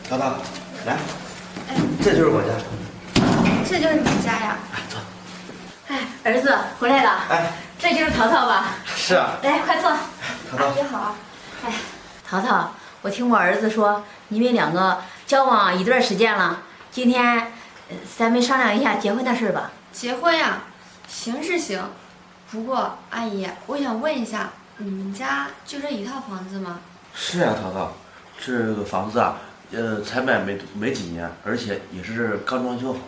淘淘，来，这就是我家。这就是你家呀？走。哎，儿子回来了。哎，这就是淘淘吧？是啊。来，快坐。淘淘，阿姨好。哎，淘淘，我听我儿子说你们两个交往一段时间了，今天咱们商量一下结婚的事吧。结婚呀？行是行，不过阿姨，我想问一下，你们家就这一套房子吗？是呀，淘淘，这个房子啊，才买没几年，而且也是刚装修好。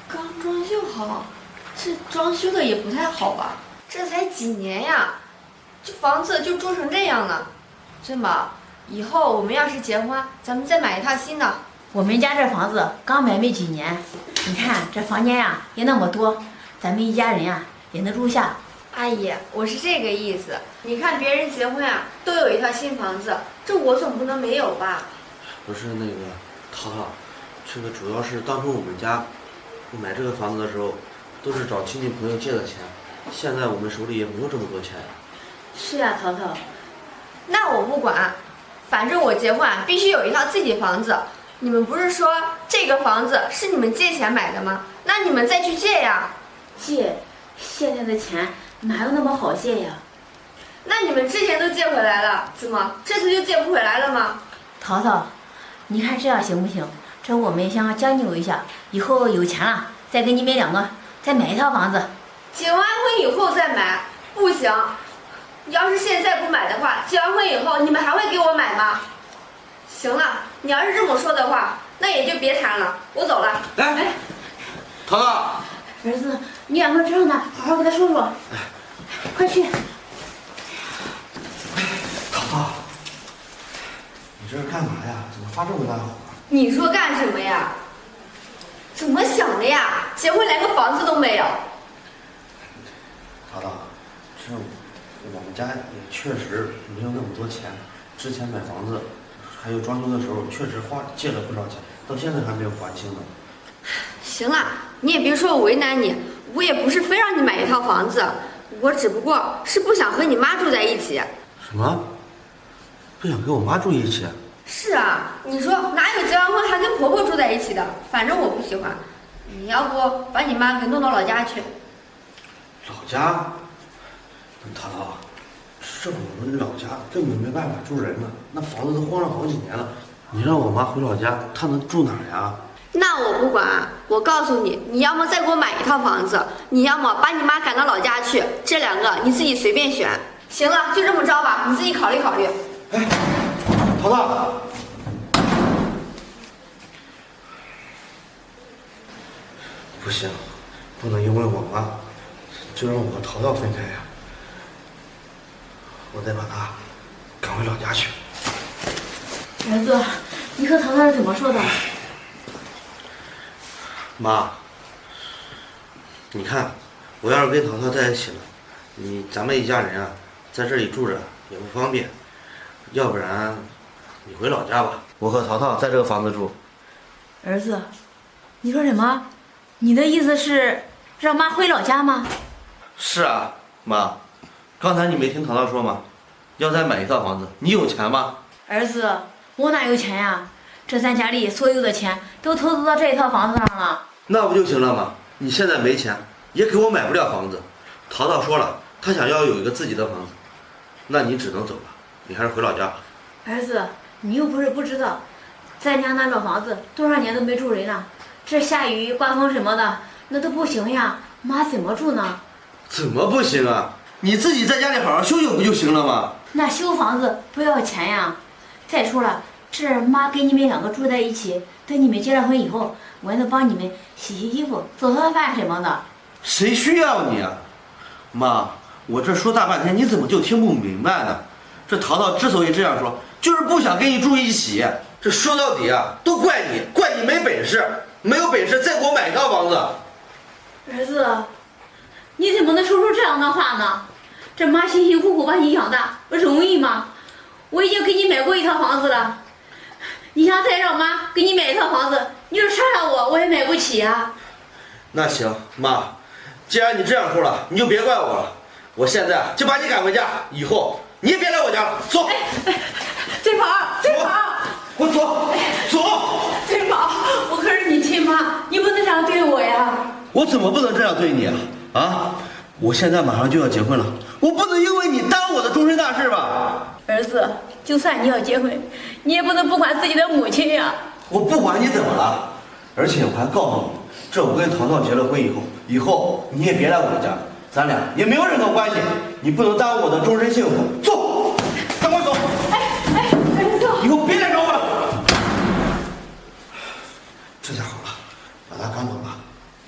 刚装修好，这装修的也不太好吧？这才几年呀，这房子就住成这样了。真宝，以后我们要是结婚，咱们再买一套新的。我们家这房子刚买没几年，你看这房间呀也那么多，咱们一家人呀也能住下。阿姨，我是这个意思。你看别人结婚啊，都有一套新房子，这我总不能没有吧？不是那个，淘淘，这个主要是当初我们家买这个房子的时候，都是找亲戚朋友借的钱，现在我们手里也没有这么多钱呀。是呀，淘淘。那我不管，反正我结婚啊必须有一套自己房子。你们不是说这个房子是你们借钱买的吗？那你们再去借呀。借，现在的钱哪有那么好借呀？那你们之前都借回来了，怎么这次就借不回来了吗？淘淘，你看这样行不行？这我们想将就一下，以后有钱了再给你们两个再买一套房子。结完婚以后再买不行，要是现在不买的话，结完婚以后你们还会给我买吗？行了，你要是这么说的话，那也就别谈了，我走了。来，淘淘，儿子，你两个这样的，好好跟他说说。快去。淘淘，你这是干嘛呀？怎么发这么大火？你说干什么呀？怎么想的呀？结婚连个房子都没有。淘淘，这我们家也确实没有那么多钱，之前买房子还有装修的时候，确实借了不少钱，到现在还没有还清呢。行了，你也别说我为难你，我也不是非让你买一套房子，我只不过是不想和你妈住在一起。什么？不想跟我妈住一起？是啊，你说哪有结完婚还跟婆婆住在一起的？反正我不喜欢。你要不把你妈给弄到老家去？老家？淘淘，这我们老家根本没办法住人呢，那房子都荒了好几年了。你让我妈回老家，她能住哪儿呀？那我不管，我告诉你，你要么再给我买一套房子，你要么把你妈赶到老家去，这两个你自己随便选。行了，就这么着吧，你自己考虑考虑。哎，淘淘，不行，不能因为我妈就让我和淘淘分开呀。我得把她赶回老家去。儿子，你和淘淘是怎么说的？妈，你看，我要是跟淘淘在一起了，咱们一家人啊，在这里住着也不方便，要不然你回老家吧，我和淘淘在这个房子住。儿子，你说什么？你的意思是让妈回老家吗？是啊，妈，刚才你没听淘淘说吗？要再买一套房子，你有钱吗？儿子，我哪有钱呀？这咱家里所有的钱都投资到这一套房子上了。那不就行了吗？你现在没钱，也给我买不了房子。淘淘说了，他想要有一个自己的房子，那你只能走了，你还是回老家吧。儿子，你又不是不知道，咱家那老房子多少年都没住人了，这下雨刮风什么的，那都不行呀，妈怎么住呢？怎么不行啊？你自己在家里好好修修不就行了吗？那修房子不要钱呀。再说了，这妈跟你们两个住在一起，等你们结了婚以后，我能帮你们洗洗衣服、做做饭什么的。谁需要你啊？妈，我这说大半天，你怎么就听不明白呢？这淘淘之所以这样说，就是不想跟你住一起。这说到底啊，都怪你没本事，没有本事再给我买一套房子。儿子，你怎么能说出这样的话呢？这妈辛辛苦苦把你养大，容易吗？我已经给你买过一套房子了，你想再让妈给你买一套房子，你说杀了我也买不起啊。那行，妈，既然你这样说了，你就别怪我了。我现在就把你赶回家，以后你也别来我家了。走，再跑，给我走。我怎么不能这样对你啊？啊！我现在马上就要结婚了，我不能因为你耽误我的终身大事吧？儿子，就算你要结婚，你也不能不管自己的母亲呀。我不管你怎么了，而且我还告诉你，这我跟淘淘结了婚以后你也别来我们家，咱俩也没有任何关系，你不能耽误我的终身幸福。走，赶快走！儿子，以后别来找我了。这下好了，把他赶走吧，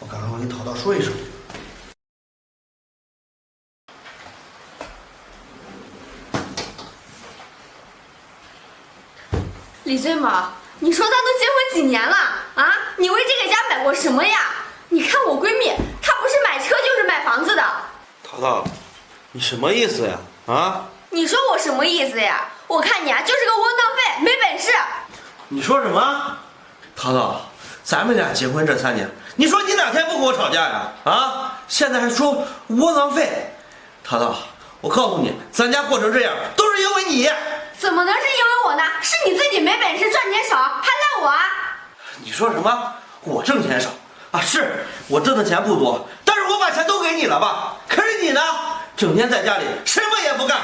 我赶快跟淘淘说一声。李最毛，你说咱都结婚几年了啊？你为这个家买过什么呀？你看我闺蜜，她不是买车就是买房子的。淘淘，你什么意思呀？啊？你说我什么意思呀？我看你啊，就是个窝囊废，没本事。你说什么？淘淘，咱们俩结婚这3年，你说你哪天不跟我吵架呀？啊？现在还说窝囊废。淘淘，我告诉你，咱家过成这样都是因为你。怎么能是因为我呢？是你自己没本事，赚钱少，还赖我啊！你说什么？我挣钱少啊？是我挣的钱不多，但是我把钱都给你了吧？可是你呢，整天在家里什么也不干。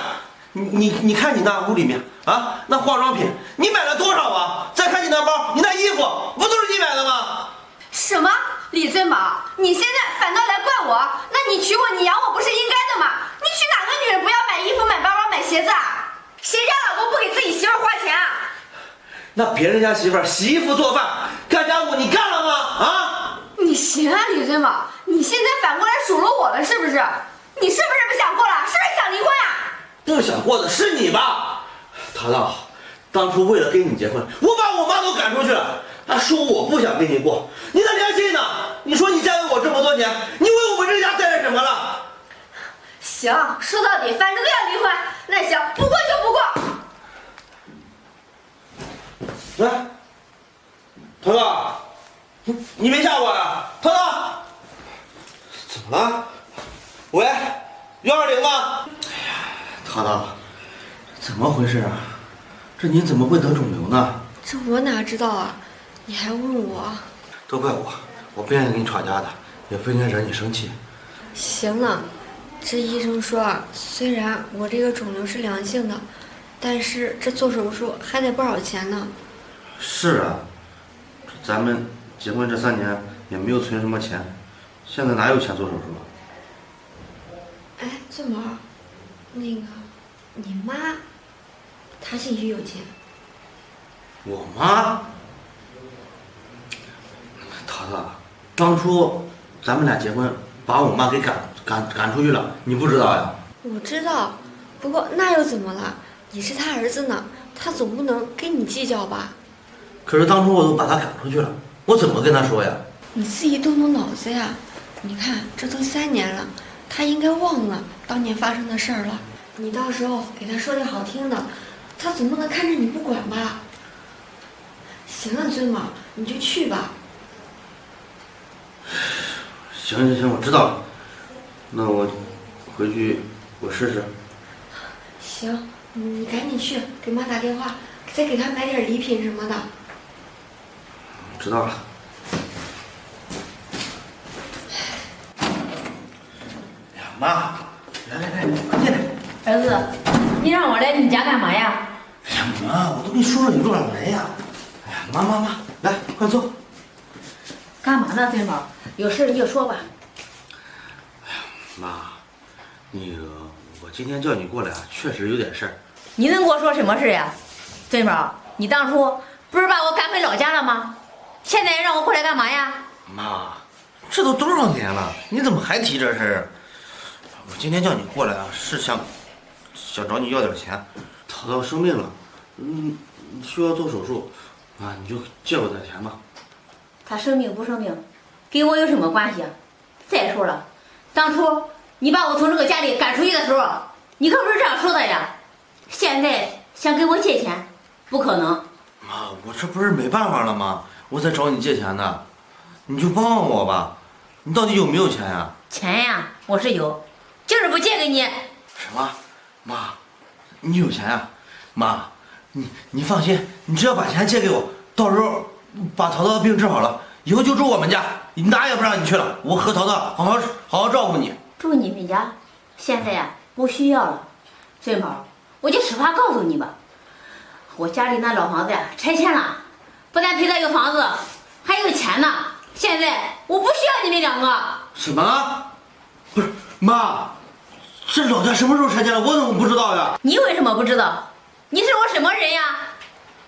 你看你那屋里面啊，那化妆品你买了多少啊？再看你那包，你那衣服不都是你买的吗？什么？李最毛，你现在反倒来怪我？那你娶我，你养我不是应该的吗？你娶哪个女人不要买衣服、买包包、买鞋子啊？谁家老公不给自己媳妇花钱啊？那别人家媳妇儿洗衣服、做饭、干家务，你干了吗？啊？你行啊，李最毛，你现在反过来数落我了是不是？你是不是不想过了？是不是想离婚啊？不想过的是你吧？淘淘，当初为了跟你结婚，我把我妈都赶出去了，她说我不想跟你过，你的良心呢？你说你嫁给我这么多年，你为我们这家带来什么了？行，说到底，反正都要离婚，那行，不过就不过。来，淘淘，你没吓我呀？淘淘，怎么了？喂，120吗？哎呀，淘淘，怎么回事啊？这你怎么会得肿瘤呢？这我哪知道啊？你还问我？都怪我不愿意跟你吵架的，也不应该惹你生气。行了，这医生说啊，虽然我这个肿瘤是良性的，但是这做手术还得不少钱呢。是啊，咱们结婚这3年也没有存什么钱，现在哪有钱做手术啊？哎，最毛，那个，你妈，她兴许有钱。我妈，淘淘，当初咱们俩结婚，把我妈给赶出去了，你不知道呀？我知道，不过那又怎么了？你是他儿子呢，他总不能跟你计较吧？可是当初我都把她赶出去了，我怎么跟她说呀？你自己动动脑子呀！你看，这都3年了，他应该忘了当年发生的事儿了。你到时候给他说点好听的，他总不能看着你不管吧？行了，尊毛，你就去吧。行，我知道了。那我回去我试试。行，你赶紧去给妈打电话，再给她买点礼品什么的。知道了。哎呀，妈，来，快进来。儿子，你让我来你家干嘛呀？哎呀，妈，我都跟你说了你路上来呀。哎呀，妈，来，快坐。干嘛呢，最毛？有事你就说吧。妈，那个，我今天叫你过来啊，确实有点事儿。你能给我说什么事呀？最毛，你当初不是把我赶回老家了吗？现在让我过来干嘛呀？妈，这都多少年了，你怎么还提这事儿？我今天叫你过来啊，是想找你要点钱。淘淘生病了，需要做手术，啊，你就借我点钱吧。他生病不生病，跟我有什么关系啊？再说了，当初你把我从这个家里赶出去的时候，你可不是这样说的呀。现在想跟我借钱，不可能。妈，我这不是没办法了吗？我才找你借钱的，你就帮帮我吧。你到底有没有钱呀？钱呀，我是有，就是不借给你。什么？妈，你有钱呀？妈，你放心，你只要把钱借给我，到时候把淘淘的病治好了，以后就住我们家，哪也不让你去了，我和淘淘好好照顾你。住你们家，现在呀不需要了。孙宝，我就实话告诉你吧，我家里那老房子呀拆迁了，不但赔了一个房子，还有钱呢。现在我不需要你们两个。什么？不是妈，这老家什么时候拆迁了？我怎么不知道呀？你为什么不知道？你是我什么人呀？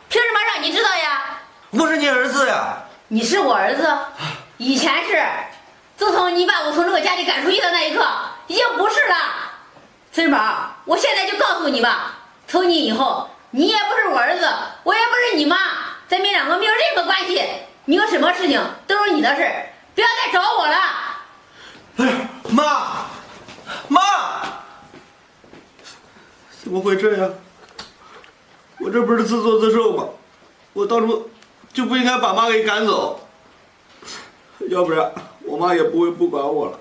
凭什么让你知道呀？我是你儿子呀。你是我儿子，以前是，自从你把我从这个家里赶出去的那一刻，已经不是了。孙宝，我现在就告诉你吧，从今以后，你也不是我儿子，我也不是你妈，咱们两个没有任何关系。你有什么事情都是你的事，不要再找我了。不是妈，怎么会这样？我这不是自作自受吗？我当初就不应该把妈给赶走，要不然我妈也不会不管我了。